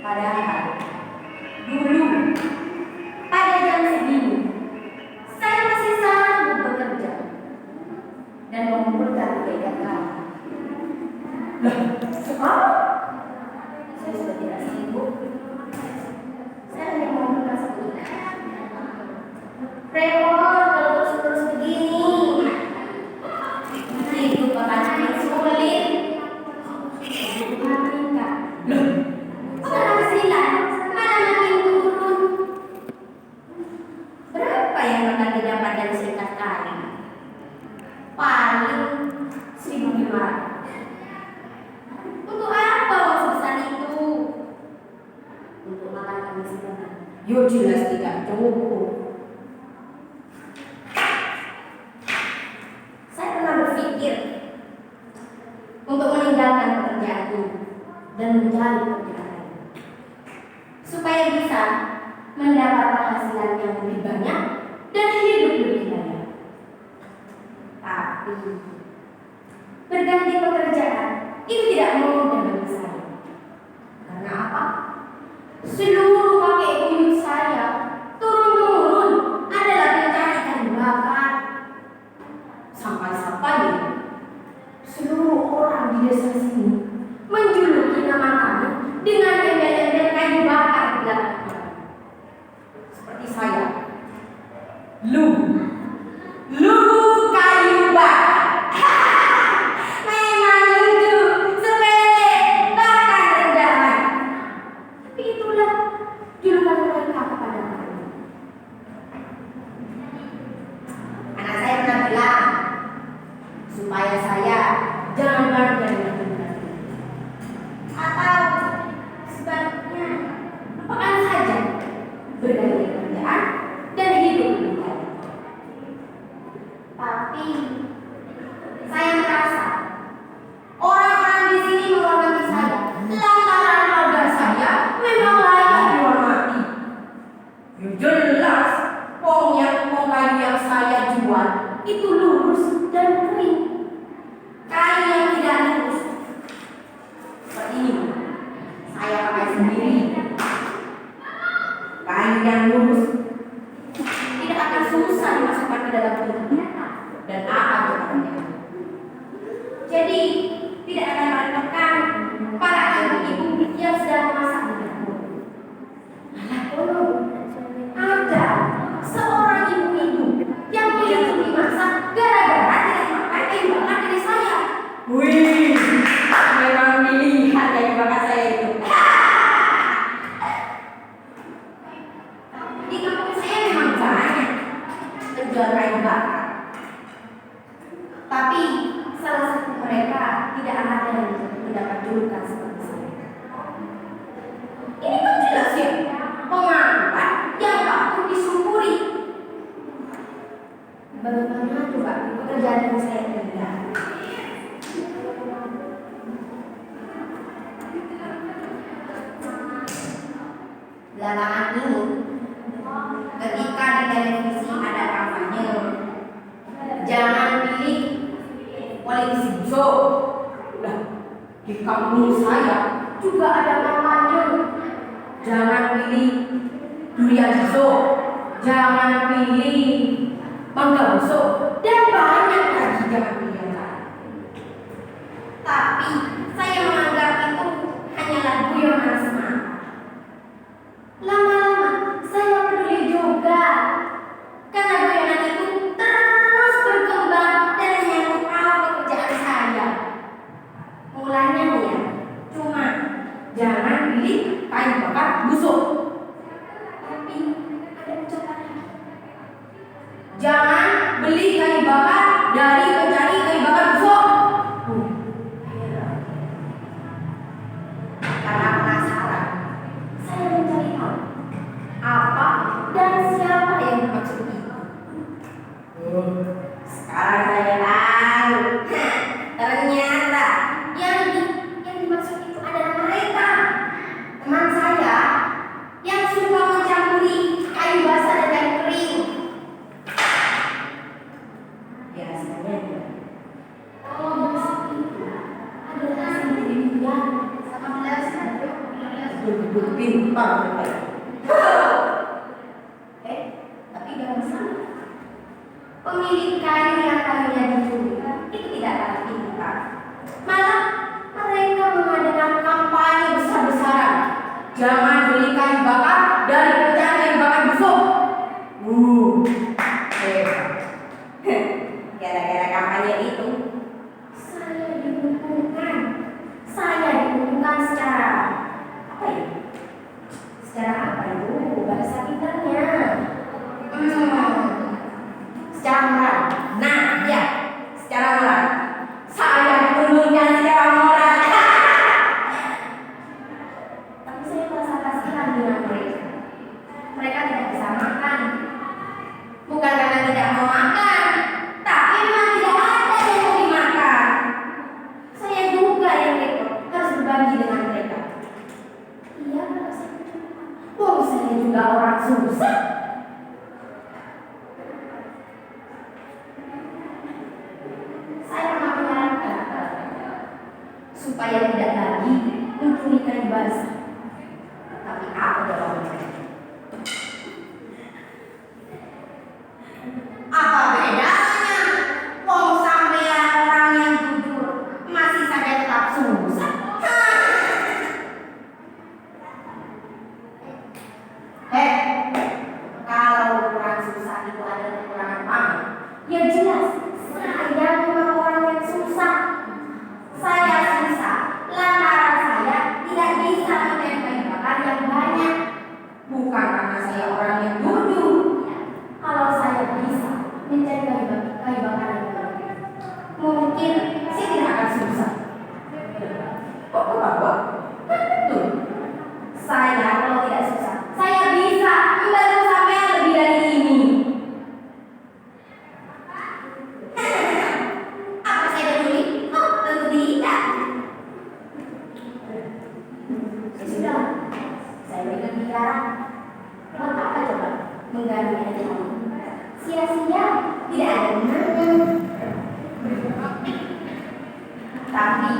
Padahal dulu pada jam segini saya masih sanggup bekerja dan mengumpulkan kebaikan kamu. Lah, sekarang saya sudah tidak sibuk. Saya hanya mengumpulkan sebulan. Repot kalau terus begini. Hidup akan makin sulit. Loh, penghasilan malah makin turun. Berapa yang akan didapat dari serikat tani? Paling 1.500. Untuk apa uang sebesar itu? Untuk makan kami sebulan. Yo jelas tidak cukup. Saya pernah berpikir untuk meninggalkan pekerjaan ini dan mencari pekerjaan lain supaya bisa mendapat penghasilan yang lebih banyak dan hidup lebih layak. Tapi berganti pekerjaan itu tidak mudah bagi saya. Karena apa? Seluruh kakek buyut saya turun-temurun adalah pencari kayu bakar. Sampai-sampai seluruh orang di desa sini menjuluki nama kami dengan embel-embel kayu bakar di belakangnya. Seperti saya, Lugu kayu bakar. Memang lucu, sepele, bahkan rendahan. Tapi itulah julukan mereka kepada kami. Anak saya pernah bilang supaya saya jangan bangga dengan kebenaran. Atau sebaliknya, lupakan saja berganti pekerjaan dan hidup lebih baik. Tapi saya merasa orang-orang di sini menghormati saya lantaran harga saya memang layak dihormati. Ya jelas, wong kayu yang saya jual itu lurus dan kering. Kayu yang tidak lurus seperti ini saya pakai sendiri. Kayu yang lurus tidak akan susah dimasukkan ke dalam tubuh dan akan bertanya. Jadi tidak akan merepotkan para ibu-ibu yang sedang memasak di dapur. Ada seorang ibu-ibu yang tidak dimasak gara-gara tidak makan kayu bakar dari saya. Wih, memang dilihat kayu bakar saya itu. Di kampung saya memang banyak penjual kayu bakar. Tapi salah satu mereka tidak ada yang mendapat julukan seperti saya. Ini kan jelas ya, pengakuan yang patut disyukuri. Bagaimana coba pekerjaan yang saya kerjakan? Belakangan ini, ketika di televisi ada kampanye jangan pilih polisi hijau. Nah, di kampung saya juga ada kampanye jangan pilih durian hijau, jangan pilih mangga busuk, dan banyak lagi jangan pilih yang lain. Tapi saya menganggap itu hanyalah guyonan semata. Lama-lama saya peduli juga karena guyonan itu terus berkembang dan menyangkut pekerjaan saya. Mulanya nih ya, cuma jangan pilih kayu bakar busuk. Tapi ada ucapan lagi. Jangan beli kayu bakar dari pencari juga orang susah. Saya pernah menyarankan supaya tidak lagi mencuri kayu basah. Tapi apa jawabannya? Apa bedanya? Wong sampeyan orang yang jujur masih saja tetap susah. Kalau orang susah itu ada kekurangan pamit, ya jelas saya memang orang yang susah. Saya susah lantaran saya tidak bisa mencari kayu bakar yang banyak. Bukan karena saya orang yang jujur. Kalau saya bisa mencari kayu bakar yang banyak, mungkin saya tidak akan susah. Kok ketawa? Betul. Saya kalau tidak susah, saya bisa membantu sampean lebih dari ini. Apa saya peduli? Oh, tentu tidak. Sudah, saya berikan bicara. Buat apa coba mengganggu aja kamu? Sia-sia, tidak ada gunanya. Tapi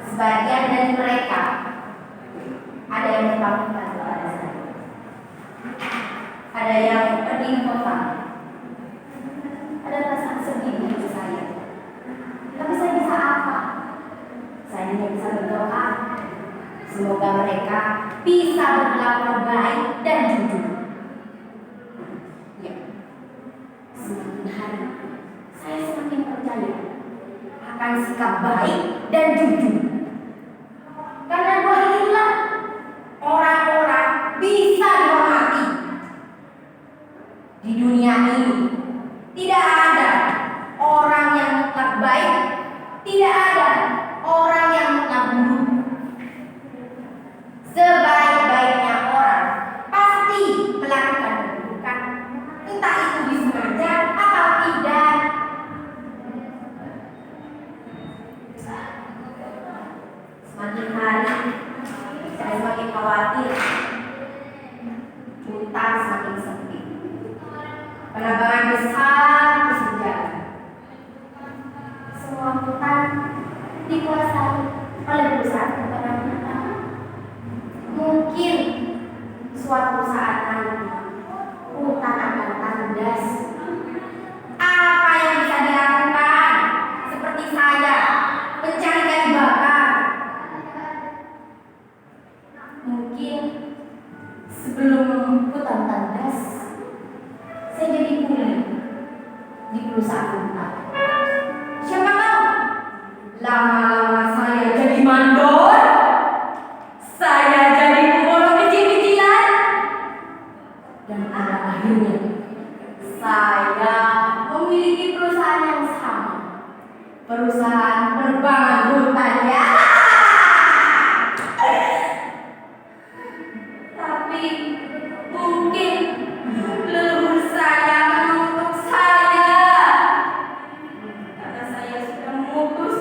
sebagian dari mereka ada yang berpamitan kepada saya, ada yang pedih total, ada perasaan sedih dari saya. Tapi saya bisa apa? Saya hanya bisa berdoa semoga mereka bisa berkelakuan baik dan jujur. Ya, semakin hari saya semakin percaya akan sikap baik dan jujur. Karena dua inilah orang-orang bisa dihormati di dunia ini. Tidak ada orang yang mutlak baik, tidak ada orang yang mutlak buruk. Sebaik-baiknya orang pasti melakukan keburukan, entah itu disengaja atau tidak. Semakin hari saya semakin khawatir hutan semakin sepi, penebangan besar terus berjalan. Semua hutan dikuasai oleh perusahaan kebanyakan. Mungkin suatu saat nanti hutan akan kandas. Apa yang bisa dilakukan? Seperti saya mencari kayu bakar. Mungkin sebelum hutan kandas, saya jadi kuli di perusahaan hutan. Siapa tahu lama-lama saya jadi mandor, saya jadi pemborong kecil-kecilan, dan pada akhirnya saya memiliki perusahaan yang sama, perusahaan penerbangan hutan ya. Tapi mungkin leluhur saya mengutuk saya karena saya sudah memutus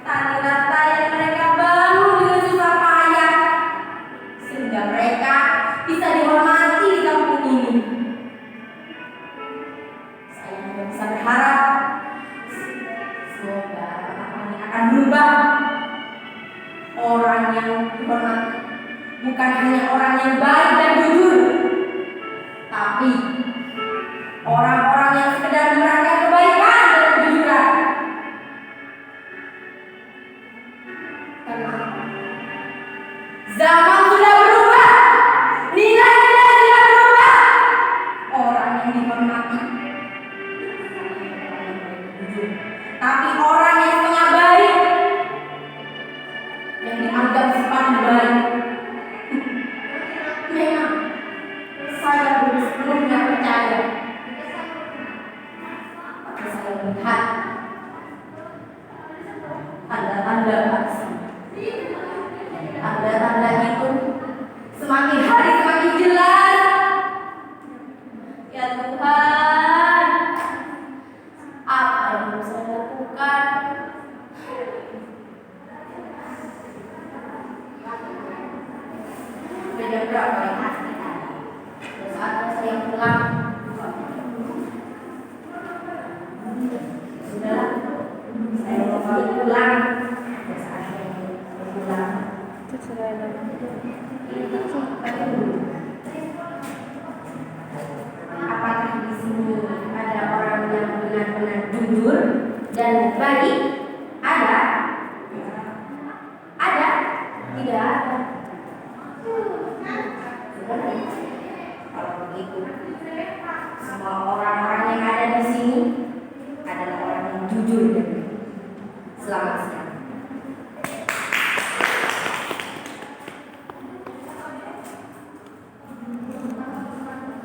tali rantai yang mereka bangun dengan susah payah sehingga mereka bisa dihormati di kampung ini. Saya hanya bisa berharap semoga ini akan berubah. Orang yang dihormati bukan hanya orang yang baik dan jujur, tapi orang-orang yang sekedar memerankan kebaikan dan kejujuran. Karena zaman sudah berubah, nilai-nilai sudah berubah. Orang yang dihormati tapi orang yang setengah baik, yang dianggap sepadan baik. Memang saya belum sepenuhnya percaya, tapi saya melihat tanda-tanda aksi. Tanda-tanda itu semakin hari semakin jelas. Ya Tuhan, apa yang harus saya lakukan? Beda berapa oleh hati tadi. Saatnya saya pulang. Sudahlah, saya mau pamit pulang. Saatnya pulang. Apakah di sini ada orang yang benar-benar jujur dan baik? Ada? Ada? Tidak ada. Kalau begitu, semua orang-orang yang ada di sini adalah orang yang jujur dan baik. Selamat siang.